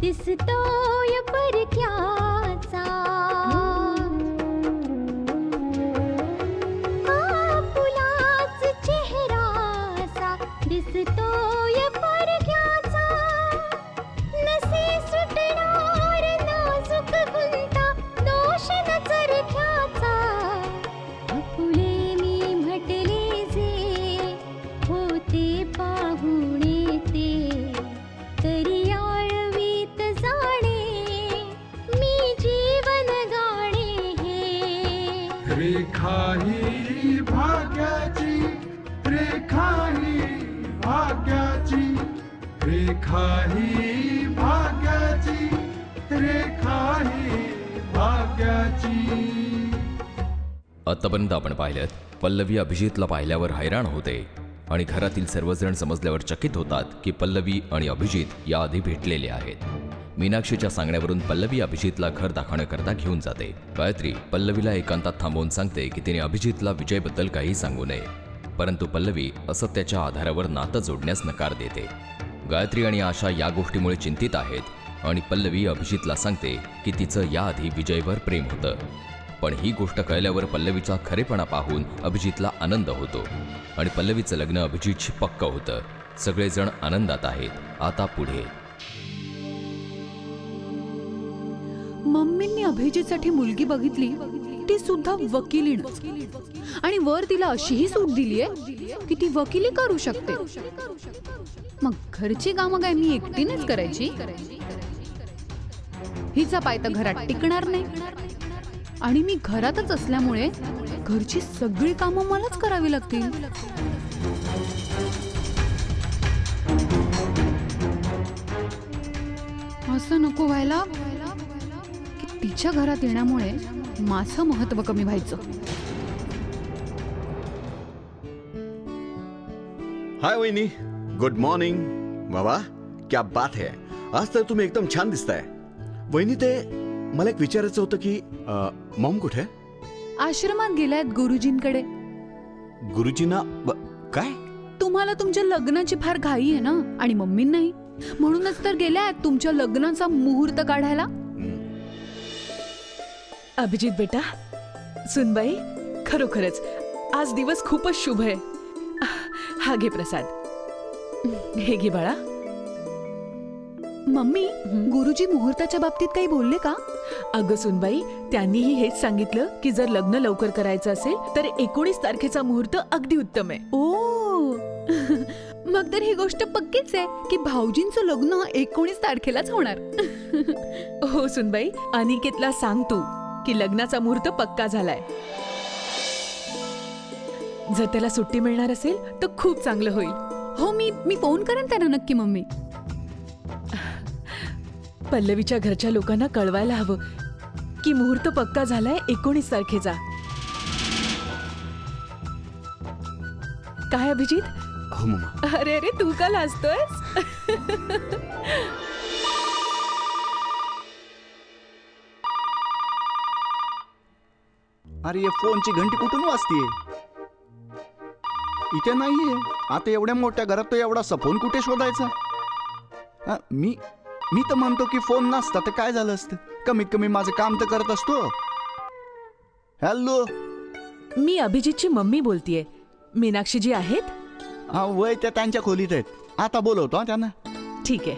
दिसतोय परक्याचा, आपुलाच चेहरासा दिसतोय परक्याचा, नसे सुटणार नाजूक गुंता दोष न चरख्याचा, आपुले मी म्हटले जे होते पाहुणे ते, तरी आळवीत जाणे मी जीवन गाणे हे. रेखा ही भाग्याची, रेखा ही भाग्याची, रेखा ही भाग्याची, रेखा ही भाग्याची. आतापर्यंत आपण पाहिलं पल्लवी अभिजितला पाहिल्यावर हैराण होते आणि घरातील सर्वजण समजल्यावर चकित होतात की पल्लवी आणि अभिजित याआधी भेटलेले आहेत. मीनाक्षीच्या सांगण्यावरून पल्लवी अभिजितला घर दाखवण्याकरता घेऊन जाते. गायत्री पल्लवीला एकांतात थांबवून सांगते की तिने अभिजितला विजयबद्दल काही सांगू नये, परंतु पल्लवी असत्याच्या आधारावर नातं जोडण्यास नकार देते. गायत्री आणि आशा या गोष्टीमुळे चिंतित आहेत आणि पल्लवी अभिजितला सांगते की तिचं याआधी विजयवर प्रेम होतं. पण ही गोष्ट कळल्यावर पल्लवीचा खरेपणा पाहून अभिजितला आनंद होतो आणि पल्लवीचं लग्न अभिजितशी पक्क होतं. सगळेजण आनंदात आहेत. आता पुढे मम्मींनी अभिजितसाठी मुलगी बघितली, ती सुद्धा वकिलीनं, आणि वर तिला अशीही सूट दिलीये की ती वकिली करू शकते. मग घरची कामं काय मी एकटीनेच करायची? हिचा पाय तर घरात टिकणार नाही आणि मी घरातच असल्यामुळे घरची सगळी कामं मलाच करावी लागतील. असं नको व्हायला की तिच्या घरात येण्यामुळे माझं महत्व कमी व्हायचं. हाय वहिनी, गुड मॉर्निंग. बाबा क्या बात है, आज तर तुम्ही एकदम छान दिसताय. वहिनी ते मला एक विचारायचं होतं की मॉम कुठे? आश्रमात गेल्यात गुरुजींकडे. गुरुजींना काय? तुम्हाला तुमच्या लग्नाची फार घाई आहे ना, आणि मम्मी नाही, म्हणूनच तर गेल्यात तुमच्या लग्नाचा मुहूर्त काढायला. अभिजित बेटा, सुनबाई, खरोखरच आज दिवस खूपच शुभ आहे. हा घे प्रसाद. हे घे बाळा. मम्मी, गुरुजी मुहूर्ताच्या बाबतीत काही बोलले का? अगं सुनबाई, त्यांनीही हेच सांगितलं की जर लग्न लवकर करायचं असेल तर 19 तारखेचा मुहूर्त अगदी उत्तम आहे. ओ मग तर ही गोष्ट पक्कीच आहे की भाऊजींचं लग्न 19 तारखेलाच होणार. हो सुनबाई, अनिकेतला सांग तू की लग्नाचा मुहूर्त पक्का झालाय. जर त्याला सुट्टी मिळणार असेल तर खूप चांगलं होईल. हो, मी फोन करेन त्यांना नक्की. मम्मी, पल्लवीच्या घरच्या लोकांना कळवायला हवं की मुहूर्त पक्का झालाय 19 तारखेचा. काय अभिजित? हो मम्मा. अरे अरे, तू का लाजतोयस? अरे या फोनची घंटी कुठून वाजतीये? इथे नाहीये. आता एवढ्या मोठ्या घरात तो एवढासा फोन कुठे शोधायचा? मी तर म्हणतो की फोन नसता तर काय झालं असतं. कमीत कमी माझं काम तर करत असतो. हॅलो, मी अभिजितची मम्मी बोलतीये. मीनाक्षीजी आहेत? हा, वय त्या त्यांच्या खोलीत आहेत. आता बोलवतो त्यांना. ठीक आहे.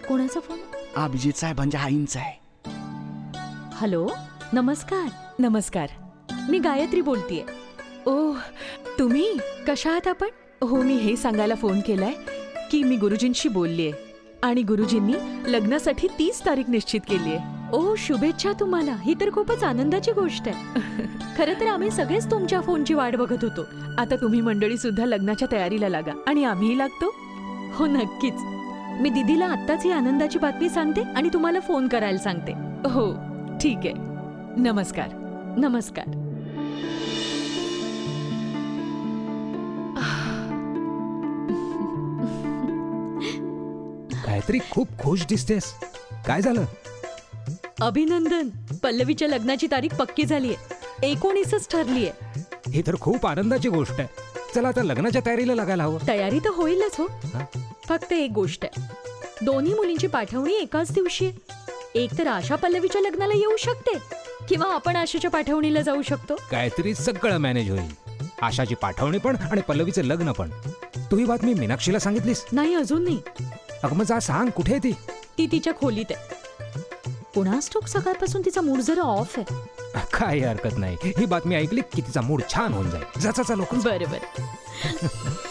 कोणाचा फोन? अभिजित साहेबांच्या आईंचा आहे. हॅलो, नमस्कार. नमस्कार. मी गायत्री बोलतेय. ओह, तुम्ही? कशा आहात आपण? हो, मी हे सांगायला फोन केलाय की मी गुरुजींशी बोललीये आणि गुरुजींनी लग्नासाठी 30 तारीख निश्चित केलीये. ओ, शुभेच्छा तुम्हाला. ही तर खूपच आनंदाची गोष्ट आहे. खरं तर आम्ही सगळेच तुमच्या फोनची वाट बघत होतो. आता तुम्ही मंडळी सुद्धा लग्नाच्या तयारीला लागा आणि आम्हीही लागतो. हो, नक्कीच. मी दीदीला आत्ताच ही आनंदाची बातमी सांगते आणि तुम्हाला फोन करायला सांगते. हो, ठीक आहे. नमस्कार. नमस्कार. गायत्री, खूप खुश दिसतेस. काय झालं? अभिनंदन, पल्लवीच्या लग्नाची तारीख पक्की झालीये. 19च ठरलीये. ही तर खूप आनंदाची गोष्ट आहे. चला आता लग्नाच्या तयारीला लागायला हवं. तयारी तर होईलच हो. हा? फक्त एक गोष्ट आहे, दोन्ही मुलींची पाठवणी एकाच दिवशी आहे. एक तर आशा पल्लवीच्या लग्नाला येऊ शकते किंवा आपण आशाच्या पाठवणीला जाऊ शकतो. गायत्री, सगळं मॅनेज होईल. आशाची पाठवणी पण आणि पल्लवीचं लग्न पण. तू ही बातमी मीनाक्षीला सांगितलीस? नाही, अजून नाही. अगं मग जा सांग, कुठे आहे ती? ती तिच्या खोलीत आहे. पुन्हा स्टोक सकाळपासून तिचा मूड जरा ऑफ आहे. काही हरकत नाही. ही बातमी ऐकली की तिचा मूड छान होऊन जाईल. जा जा लोक. बरं बरं.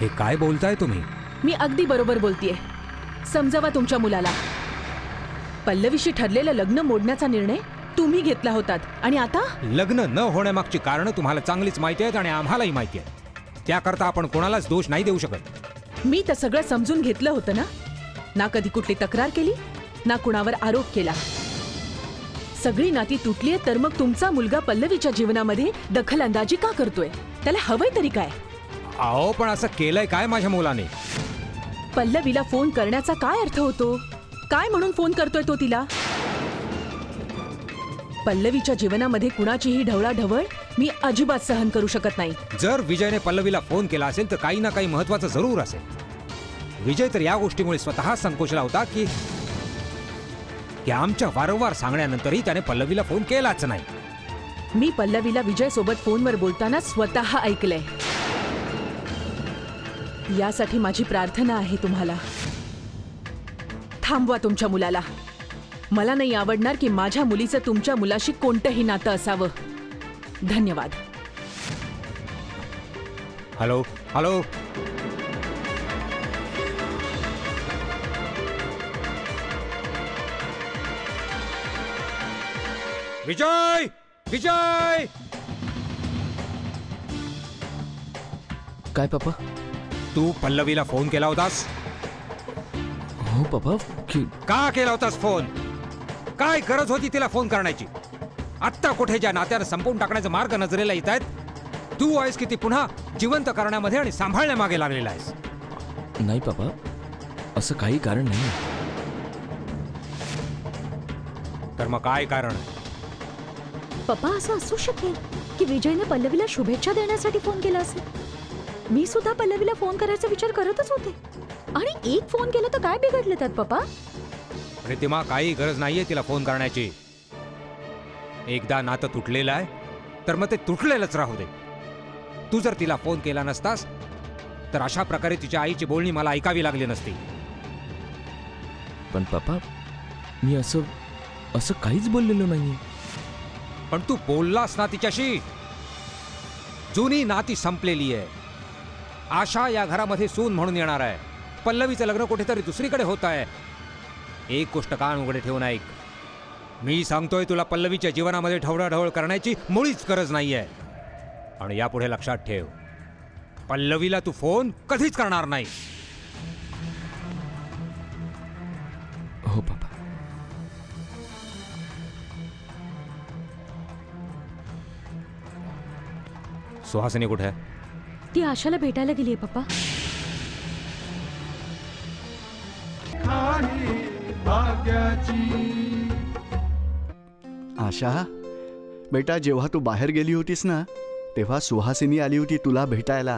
हे काय बोलताय तुम्ही? मी अगदी बरोबर बोलतीये. समजावा तुमच्या मुलाला. पल्लवीशी ठरलेलं लग्न मोडण्याचा निर्णय तुम्ही घेतला होतात आणि आता लग्न न होण्यामागची कारणं तुम्हाला चांगलीच माहिती आहेत आणि आम्हालाही माहिती आहे. त्याकरता आपण कोणालाच दोष नाही देऊ शकत. मी तर सगळं समजून घेतलं होतं ना. ना कधी कुठली तक्रार केली, ना कुणावर आरोप केला. सगळी नाती तुटलीये तर मग तुमचा मुलगा पल्लवीच्या जीवनामध्ये दखलंदाजी का करतोय? त्याला हवंय तरी काय? अहो, पण असं केलंय काय माझ्या मुलाने? पल्लवीला फोन करण्याचा काय अर्थ होतो? काय म्हणून फोन करतोय तो तिला? पल्लवीच्या जीवनामध्ये कुणाचीही ढवळाढवळ मी अजिबात सहन करू शकत नाही. जर विजयने पल्लवीला फोन केला असेल तर काही ना काही महत्वाचं जरूर असेल. विजय तर या गोष्टीमुळे स्वतः संकोचला होता की आमच्या वारंवार सांगण्यानंतरही त्याने पल्लवीला फोन केलाच नाही. मी पल्लवीला विजय सोबत फोनवर बोलताना स्वतः ऐकलंय. यासाठी माझी प्रार्थना आहे तुम्हाला. थांबवा तुमच्या मुलाला. मला नाही आवडणार की माझ्या मुलीचं तुमच्या मुलाशी कोणतंही नातं असावं. धन्यवाद. Hello hello. विजय विजय. काय पप्पा? तू पल्लवीला फोन केला होतास? हो पप्पा. का केला होतास फोन? काय गरज होती तिला फोन करण्याची? आत्ता कुठे ज्या नात्यानं संपवून टाकण्याचे मार्ग नजरेला येत आहेत, तू आहेस की ती पुन्हा जिवंत करण्यामध्ये आणि सांभाळण्यामागे लागलेला आहेस? नाही पप्पा, असं काही कारण नाही. तर मग काय कारण? पप्पा, असं असू शकेल की विजयने पल्लवीला शुभेच्छा देण्यासाठी फोन केला असेल. मी सुद्धा पल्लवीला फोन करायचा विचार करतच होते. आणि एक फोन केला तर काय बिघडलं त्यात पप्पा? प्रीतिमा, काही गरज नाहीये तिला फोन करण्याची. एकदा नातं तुटलेलं आहे तर मग ते तुटलेलंच राहू दे. तू जर तिला फोन केला नसतास तर अशा प्रकारे तिच्या आईची बोलणी मला ऐकावी लागली नसती. पण पप्पा, मी असं काहीच बोललेलो नाही. पण तू बोललास ना तिच्याशी. जुनी नाती संपलेली आहे. आशा या घरामध्ये सून म्हणून येणार आहे. पल्लवीचं लग्न कुठेतरी दुसरीकडे होत आहे. एक गोष्ट कान उघडे ठेवून ऐक. मी सांगतोय तुला पल्लवीच्या जीवनामध्ये ढवळाढवळ करण्याची मुळीच गरज नाहीये. आणि यापुढे लक्षात ठेव, पल्लवीला तू फोन कधीच करणार नाही. हो पप्पा. सुहासिनी कुठे आहे? ती आशाला भेटायला गेलीये पप्पा. खाही भाग्याची. आशा, बेटा, जेव्हा तू बाहेर गेली होतीस ना तेव्हा सुहासिनी आली होती तुला भेटायला.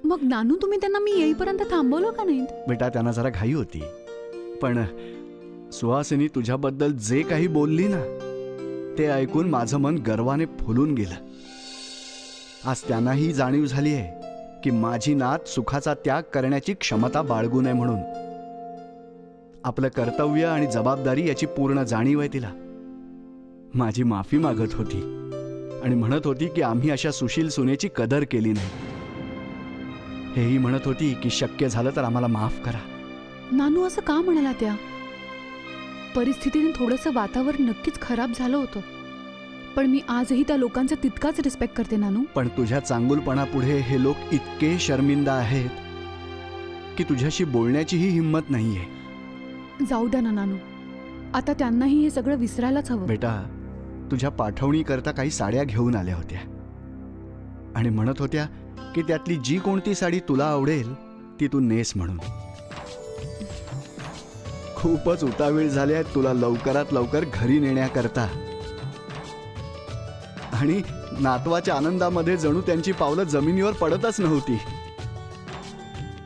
मग नानू, तुम्ही त्यांना मी येईपर्यंत थांबवलं का नाही? बेटा, त्यांना जरा घाई होती. पण सुहासिनी तुझ्याबद्दल जे काही बोलली ना ते ऐकून माझं मन गर्वाने फुलून गेलं. आज त्यांनाही जाणीव झाली आहे की माझी नात सुखाचा त्याग करण्याची क्षमता बाळगू नये म्हणून. आपलं कर्तव्य आणि जबाबदारी याची पूर्ण जाणीव आहे तिला. माझी माफी मागत होती आणि म्हणत होती की आम्ही अशा सुशील सुनेची कदर केली नाही. हेही म्हणत होती की शक्य झालं तर आम्हाला माफ करा. नानू असं का म्हणाला त्या? परिस्थितीने थोडंसं वातावरण नक्कीच खराब झालं होतं, पण मी आजही त्या लोकांचा तितकाच रिस्पेक्ट करते नानू. पण तुझ्या चांगुलपणापुढे हे लोक इतके शर्मिंदा आहेत की तुझ्याशी बोलण्याचीही हिंमत नाहीये. जाऊ द्या ना नानू, आता त्यांनाही हे सगळं विसरायलाच हवं. बेटा, तुझ्या पाठवणी करता काही साड्या घेऊन आल्या होत्या आणि म्हणत होत्या की त्यातली जी कोणती साडी तुला आवडेल ती तू नेस म्हणून. खूपच उतावीळ झाले आहेत तुला लवकरात लवकर घरी नेण्याकरता. आणि नातवाच्या आनंदामध्ये जणू त्यांची पावलं जमिनीवर पडतच नव्हती.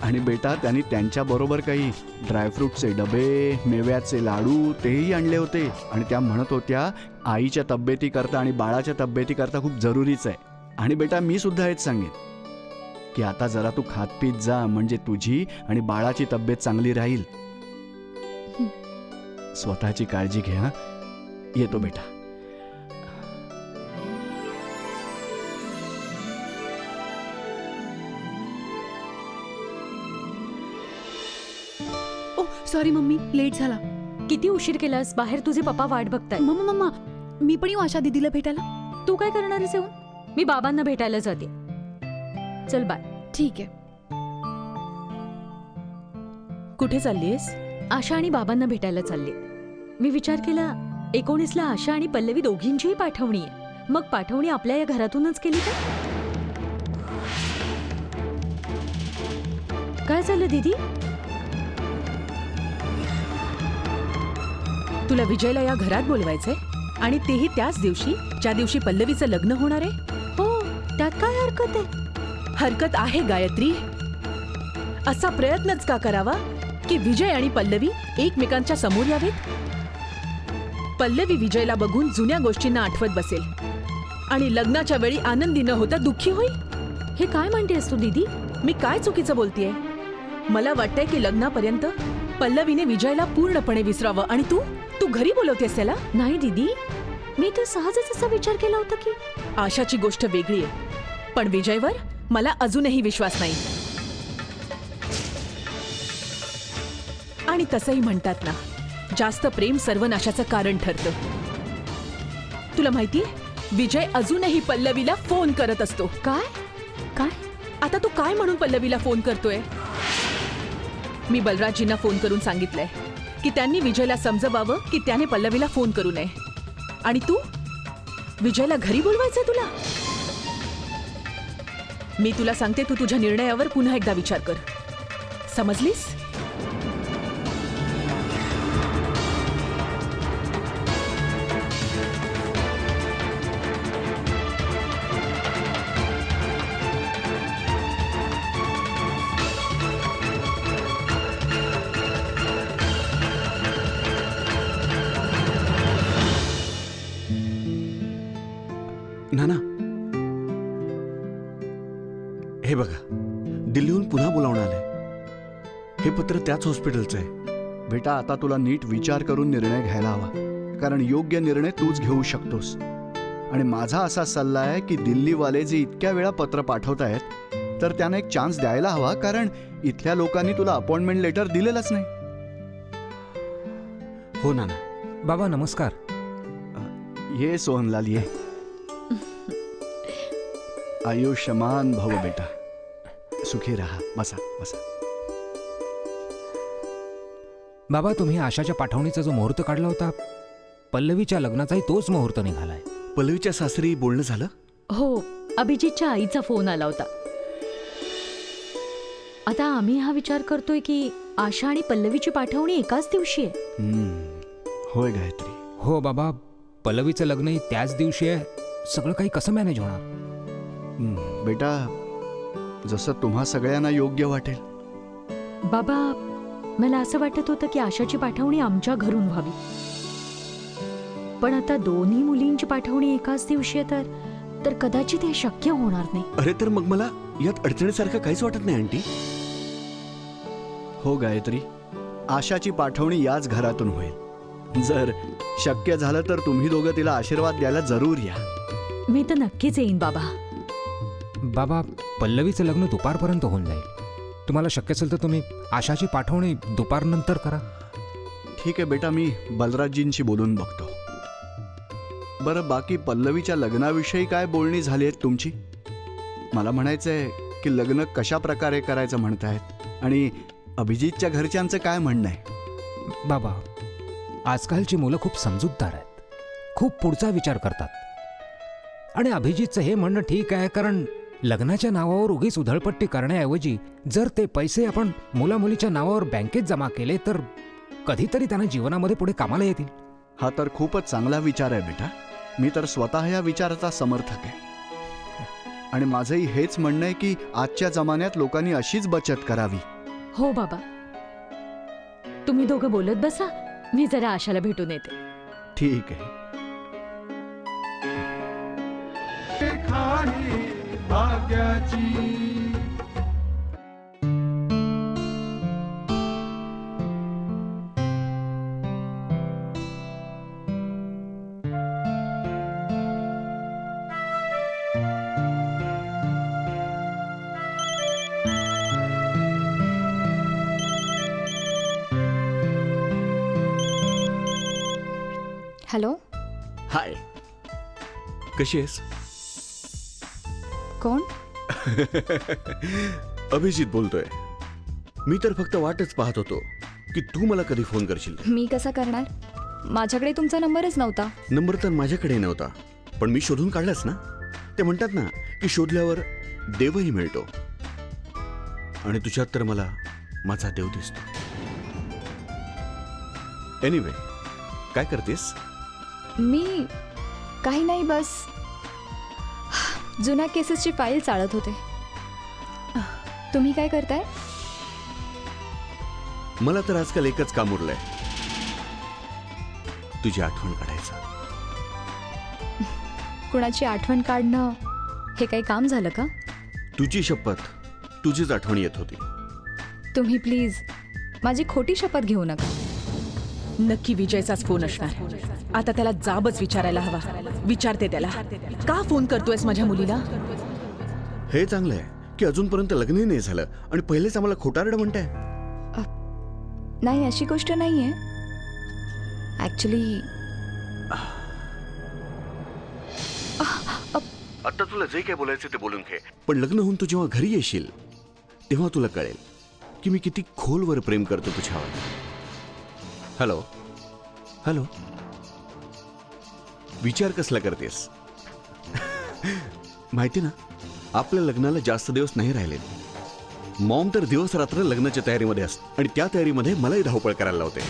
आणि बेटा, त्यांनी त्यांच्याबरोबर काही ड्रायफ्रूटचे डबे, मेव्याचे लाडू तेही आणले होते. आणि त्या म्हणत होत्या आईच्या तब्येतीकरता आणि बाळाच्या तब्येतीकरता खूप जरुरीच आहे. आणि बेटा, मी सुद्धा हेच सांगेन की आता जरा तू खातपीत जा, म्हणजे तुझी आणि बाळाची तब्येत चांगली राहील. स्वतःची काळजी घे. हा, येतो बेटा. ओ सॉरी मम्मी, लेट झाला. किती उशीर केलास? बाहेर तुझे पप्पा वाट बघताय. मम्मा, मी पण येऊ आशा दीदीला भेटायला? तू काय करणार आहेस येऊन? मी बाबांना भेटायला जाते. चल बाय. ठीक आहे. कुठे चाललीस? आशा आणि बाबांना भेटायला चालले. मी विचार केला 19ला आशा आणि पल्लवी दोघींचीही पाठवणी आहे. मग पाठवणी आपल्या या घरातूनच केली का? काय झालं दीदी? तुला विजयला या घरात बोलवायचंय आणि तेही त्याच दिवशी ज्या दिवशी पल्लवीचं लग्न होणार आहे? हो, त्यात काय हरकत आहे? हरकत आहे गायत्री. असा प्रयत्नच का करावा की विजय आणि पल्लवी एकमेकांच्या समोर यावेत? पल्लवी विजयला बघून जुन्या गोष्टींना आठवत बसेल आणि लग्नाच्या वेळी आनंदी न होता दुःखी होईल. हे काय म्हणतेस तू दीदी? मी काय चुकीचं बोलतेय? मला वाटतंय की लग्नापर्यंत पल्लवीने विजयला पूर्णपणे विसरावं आणि तू घरी बोलवतेस त्याला? नाही दीदी, मी तर सहजच असा विचार केला होता की आशाची गोष्ट वेगळी आहे, पण विजयवर मला अजूनही विश्वास नाही. आणि तसंही म्हणतात ना, जास्त प्रेम सर्वनाशाचं कारण ठरतं. तुला माहितीये, विजय अजूनही पल्लवीला फोन करत असतो. काय काय? आता तू काय म्हणून पल्लवीला फोन करतोय? मी बलराजजींना फोन करून सांगितलंय की त्यांनी विजयला समजवावं की त्याने पल्लवीला फोन करू नये. आणि तू विजयला घरी बोलवायचंय तुला? मी तुला सांगते, तू तुझ्या निर्णयावर पुन्हा एकदा विचार कर. समजलीस? नाना, हे बघा, दिल्लीहून पुन्हा बोलावणं आलंय. हे पत्र त्याच हॉस्पिटलचं आहे. बेटा, आता तुला नीट विचार करून निर्णय घ्यायला हवा, कारण योग्य निर्णय तूच घेऊ शकतोस. आणि माझा असा सल्ला आहे की दिल्लीवाले जे इतक्या वेळा पत्र पाठवतायत तर त्यांना एक चान्स द्यायला हवा, कारण इथल्या लोकांनी तुला अपॉइंटमेंट लेटर दिलेलंच नाही. हो नाना. बाबा नमस्कार. ये सोहनलाल, ये. आयुष्यमान भव बेटा. सुखी राहा. बसा बसा. बाबा, तुम्ही आशाच्या पाठवणीचा जो मुहूर्त काढला होता, पल्लवीच्या लग्नाचाही तोच मुहूर्त निघालाय. पल्लवीच्या सासरी बोलणं झालं? हो, अभिजितच्या आईचा फोन आला होता. आता आम्ही हा विचार करतोय की आशा आणि पल्लवीची पाठवणी एकाच दिवशी आहे. होय गायत्री. हो बाबा, पल्लवीचं लग्नही त्याच दिवशी आहे. सगळं काही कसं मॅनेज होणार? बेटा, जसं तुम्हा सगळ्यांना योग्य वाटेल. बाबा, मला असं वाटत होतं की आशाची पाठवणी आमच्या घरून व्हावी. पण आता दोन्ही मुलींची पाठवणी एकाच दिवशी आहे तर कदाचित हे शक्य होणार नाही. अरे तर मग मला यात अडचणीसारखं काहीच वाटत नाही आंटी. हो गायत्री, आशाची पाठवणी याच घरातून होईल. जर शक्य झालं तर तुम्ही दोघं तिला आशीर्वाद द्यायला जरूर या. मी तर नक्कीच येईन बाबा. बाबा, पल्लवीचं लग्न दुपारपर्यंत होऊन जाईल. तुम्हाला शक्य असेल तर तुम्ही आशाची पाठवणी दुपारनंतर करा. ठीक आहे बेटा, मी बलराजजींशी बोलून बघतो. बरं, बाकी पल्लवीच्या लग्नाविषयी काय बोलणी झाली आहेत तुमची? मला म्हणायचंय की लग्न कशा प्रकारे करायचं म्हणतायत आणि अभिजितच्या घरच्यांचं काय म्हणणं आहे? बाबा, आजकालची मुलं खूप समजूतदार आहेत, खूप पुढचा विचार करतात. आणि अभिजितचं हे म्हणणं ठीक आहे, कारण लग्नाच्या नावावर उगीच उधळपट्टी करण्याऐवजी जर ते पैसे आपण मुलामुलीच्या नावावर बँकेत जमा केले तर कधीतरी त्यांना जीवनामध्ये पुढे कामाला येतील. हा तर खूपच चांगला विचार आहे बेटा. मी तर स्वतः या विचाराचा समर्थक आहे. आणि माझंही हेच म्हणणं आहे की आजच्या जमान्यात लोकांनी अशीच बचत करावी. हो बाबा, तुम्ही दोघं बोलत बसा, मी जरा आशाला भेटून येते. ठीक आहे. खाणी भाग्याची. हॅलो, हाय, कशी आहेस? कोण? अभिजित बोलतोय. मी तर फक्त वाटच पाहत होतो की तू मला कधी फोन करशील. मी कसा करणार? माझ्याकडे तुमचा नंबरच नव्हता. नंबर तर माझ्याकडे नव्हता, पण मी शोधून काढलाच ना. ते म्हणतात ना की शोधल्यावर देवही मिळतो, आणि तुझ्यात तर मला माझा देव दिसतो. एनिवे, काय करतेस? मी काही नाही, बस जुन्या केसेसची फाईल चाळत होते. तुम्ही काय करताय? मला तर आजकाल एकच काम उरलंय, तुझी आठवण काढायचं. कुणाची आठवण काढणं हे काही काम झालं का? तुझी शपथ, तुझीच आठवण येत होती. तुम्ही प्लीज माझी खोटी शपथ घेऊ नका. नक्की विजयचाच फोन असणार. आता त्याला जाबच विचारायला हवा. विचारते त्याला, का फोन करतोयस माझ्या मुलीला? हे चांगलं आहे की अजूनपर्यंत लग्नही नाही झालं आणि पहिलेच आम्हाला खोटारडं म्हणताय. नाही, अशी गोष्ट नाहीये. ऍक्च्युली आता तुला जे काय बोलायचं ते बोलून घे, पण लग्न होऊन तू जेव्हा घरी येशील तेव्हा तुला कळेल की मी किती खोलवर प्रेम करतो तुझ्यावर. हॅलो हॅलो, विचार कसला करतेस? माहिती ना, आपल्या लग्नाला जास्त दिवस नाही राहिले. मॉम तर दिवस रात्र लग्नाच्या तयारीमध्ये असते आणि त्या तयारीमध्ये मलाही धावपळ करायला लावते.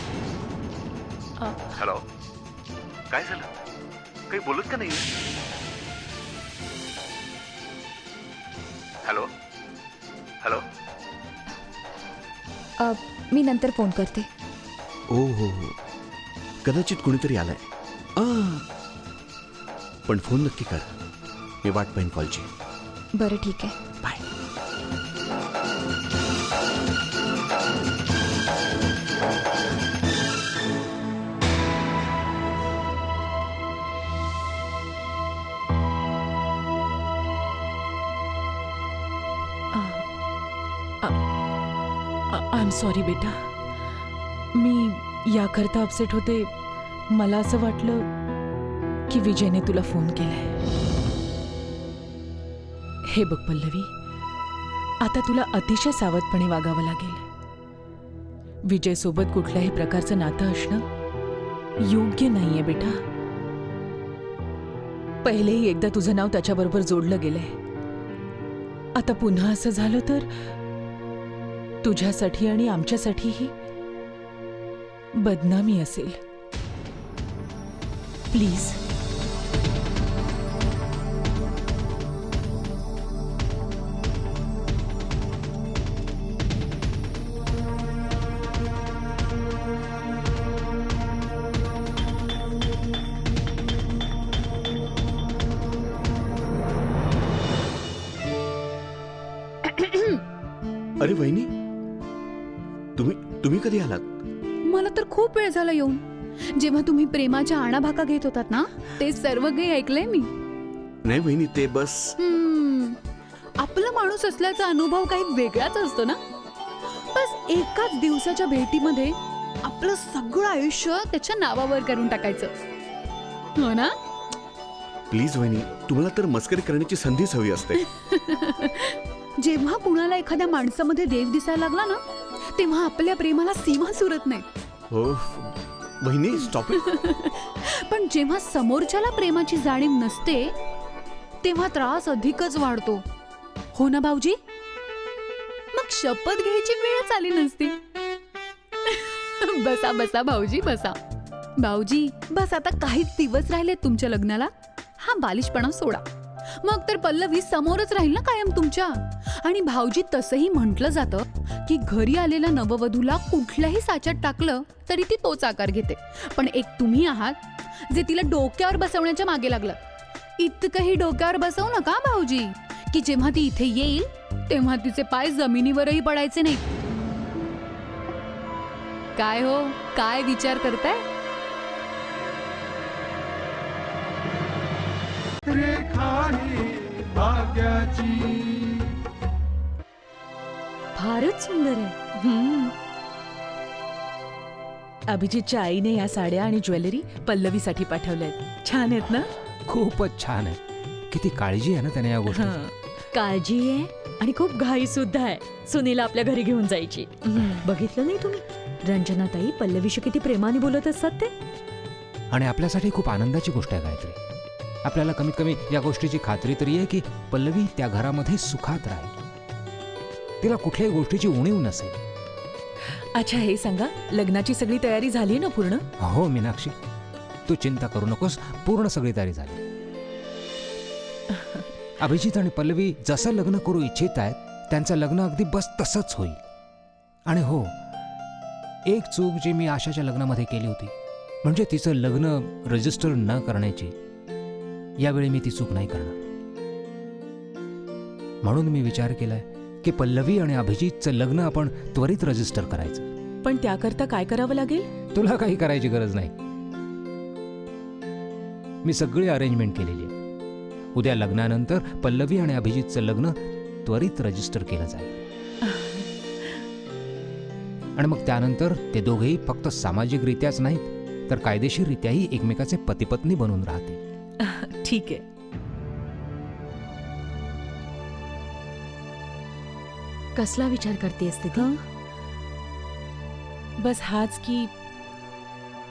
हॅलो, काय झालं? काही बोलत का नाही? हॅलो हॅलो, मी नंतर फोन करते. ओ हो हो, कदाचित कोणीतरी आलंय. पण फोन नक्की कर, मी वाट पाहीन कॉलची. बरं, ठीक आहे. बाय. आय एम सॉरी बेटा. मी याकरता अपसेट होते. मला असं वाटलं की विजयने तुला फोन केलाय. हे बघ पल्लवी, आता तुला अतिशय सावधपणे वागावं लागेल. विजय सोबत कुठल्याही प्रकारचं नातं असणं योग्य नाहीये बेटा. पहिलेही एकदा तुझं नाव त्याच्याबरोबर जोडलं गेलंय. आता पुन्हा असं झालं तर तुझ्यासाठी आणि आमच्यासाठीही बदनामी असेल. प्लीज. अरे वहिनी, तुम्ही कधी आलात? मला तर खूप वेळ झाला येऊन. जेव्हा तुम्ही प्रेमाच्या आणाभाका घेत होतात ना, ते सर्व काही ऐकलंय मी. नाही वहिनी, ते बस आपला माणूस असल्याचा अनुभव काही वेगळाच असतो ना. बस एकाच दिवसाच्या भेटीमध्ये आपलं सगळं आयुष्य त्याच्या नावावर करून टाकायचं, हो ना? प्लीज वहिनी, तुम्हाला तर मस्करी करण्याची संधीच हवी असते. जेव्हा कुणाला एखाद्या माणसामध्ये देव दिसायला लागला ना, तेव्हा आपल्या प्रेमाला सीमा सुरत नाही. हो वहिनी, स्टॉप इट. पण जेव्हा समोरच्याला प्रेमाची जाणीव नसते, तेव्हा त्रास अधिकच वाढतो, हो ना भाऊजी? मग शपथ घ्यायची वेळच आली नसती. बसा बसा भाऊजी, बसा. भाऊजी, बस आता काहीच दिवस राहिले तुमच्या लग्नाला. हा बालिशपणा सोडा. मग तर पल्लवी समोरच राहील ना कायम तुमच्या. आणि भाऊजी, तसंही म्हटलं जातं की घरी आलेल्या नववधूला कुठल्याही साच्यात टाकलं तरी ती तोच आकार घेते. पण एक तुम्ही आहात जे तिला डोक्यावर बसवण्याच्या मागे लागलं. इतकंही डोक्यावर बसवू नका भाऊजी की जेव्हा ती इथे येईल तेव्हा तिचे पाय जमिनीवरही पडायचे नाहीत. काय हो, काय विचार करताय? रेखा ही भाग्याची. फारच सुंदर आहे. अभिजितच्या आईने या साड्या आणि ज्वेलरी पल्लवीसाठी पाठवल्या आहेत. छान आहेत ना? खूपच छान आहे. किती काळजी आहे ना त्याने या गोष्टी. काळजी आहे आणि खूप घाई सुद्धा आहे सुनीला आपल्या घरी घेऊन जायची. बघितलं नाही तुम्ही, रंजनाताई पल्लवीशी किती प्रेमाने बोलत असतात ते. आणि आपल्यासाठी खूप आनंदाची गोष्ट आहे गायत्री. आपल्याला कमीत कमी या गोष्टीची खात्री तरी आहे की पल्लवी त्या घरामध्ये सुखात राहील, तिला कुठल्याही गोष्टीची उणीव नसेल. अच्छा, हे सांगा, लग्नाची सगळी तयारी झाली ना पूर्ण? हो मीनाक्षी, तू चिंता करू नकोस, पूर्ण सगळी तयारी झाली. अभिजित आणि पल्लवी जसं लग्न करू इच्छित आहेत त्यांचं लग्न अगदी बस तसंच होईल. आणि हो, एक चूक जी मी आशाच्या लग्नामध्ये केली होती, म्हणजे तिचं लग्न रजिस्टर न करण्याची, यावेळी मी ती चूक नाही करणार. म्हणून मी विचार केलाय की पल्लवी आणि अभिजितचं लग्न आपण त्वरित रजिस्टर करायचं. पण त्याकरता काय करावं लागेल? तुला काही करायची गरज नाही. मी सगळी अरेंजमेंट केलेली आहे. उद्या लग्नानंतर पल्लवी आणि अभिजितचं लग्न त्वरित रजिस्टर केलं जाईल. आणि मग त्यानंतर ते दोघेही फक्त सामाजिकरित्याच नाहीत तर कायदेशीररित्याही एकमेकाचे पतिपत्नी बनून राहतील. ठीक आहे. कसला विचार करतेस तिथे? बस हाच की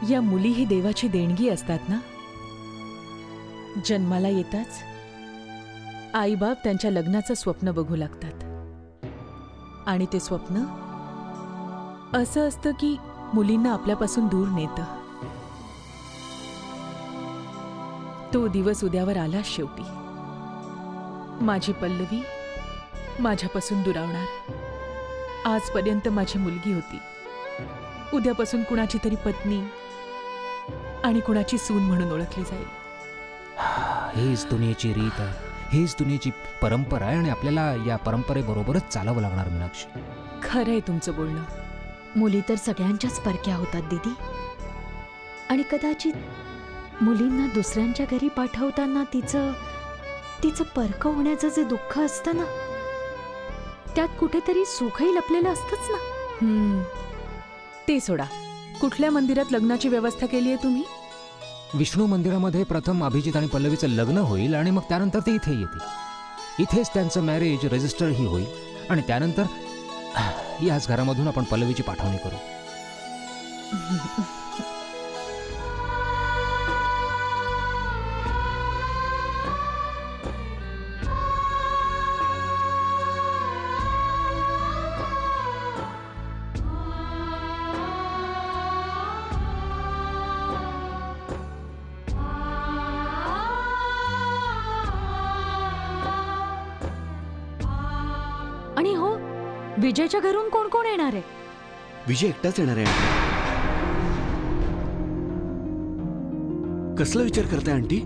या मुली ही देवाची देणगी असतात ना. जन्माला येताच आईबाप त्यांच्या लग्नाचं स्वप्न बघू लागतात. आणि ते स्वप्न असं असतं की मुलींना आपल्यापासून दूर नेतं. तो दिवस उद्यावर आला शेवटी. माझी पल्लवी माझ्यापासून दुरावणार. आजपर्यंत माझी मुलगी होती, उद्यापासून कुणाची तरी पत्नी आणि कुणाची सून म्हणून ओळखली जाईल. हीच दुनियेची रीत आहे, हीच दुनियेची परंपरा आहे आणि आपल्याला या परंपरेबरोबरच चालावं लागणार मीनाक्षी. खरंय तुमचं बोलणं. मुली तर सगळ्यांच्याच परक्या होतात दीदी. आणि कदाचित मुलींना दुसऱ्यांच्या घरी पाठवताना तिचं परकं होण्याचं जे दुःख असतं ना, त्यात कुठेतरी सुखही लपलेलं असतंच ना. ते सोडा, कुठल्या मंदिरात लग्नाची व्यवस्था केली आहे तुम्ही? विष्णू मंदिरामध्ये प्रथम अभिजित आणि पल्लवीचं लग्न होईल आणि मग त्यानंतर ते इथे येतील. इथेच त्यांचं मॅरेज रजिस्टरही होईल आणि त्यानंतर याच घरामधून आपण पल्लवीची पाठवणी करू. आणि हो, विजयच्या घरून कोण कोण येणार आहे? विजय एकटाच येणार आहे. कसला विचार करताय आंटी?